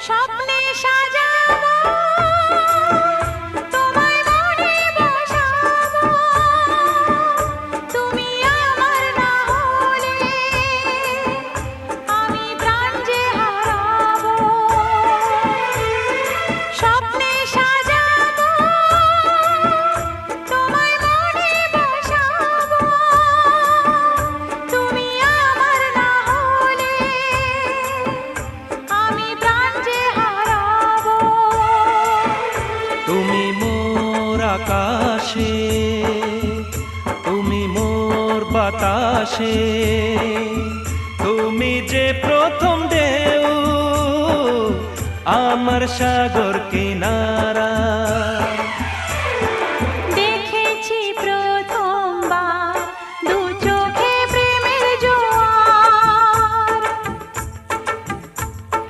স্বপ্নে সাজাবো তোমায় মনে বসাবো, তুমি আমার না হলে আমি প্রাণ যে হারাবো। স্বপ্নে সাজাবো তোমায় মনে বসাবো, তুমি আমার না হলে আমি প্রাণ যে হারাবো। তুমি মোর আকাশে, তুমি মোর বাতাসে, তুমি যে প্রথম ঢেউ আমার সাগর কিনারা।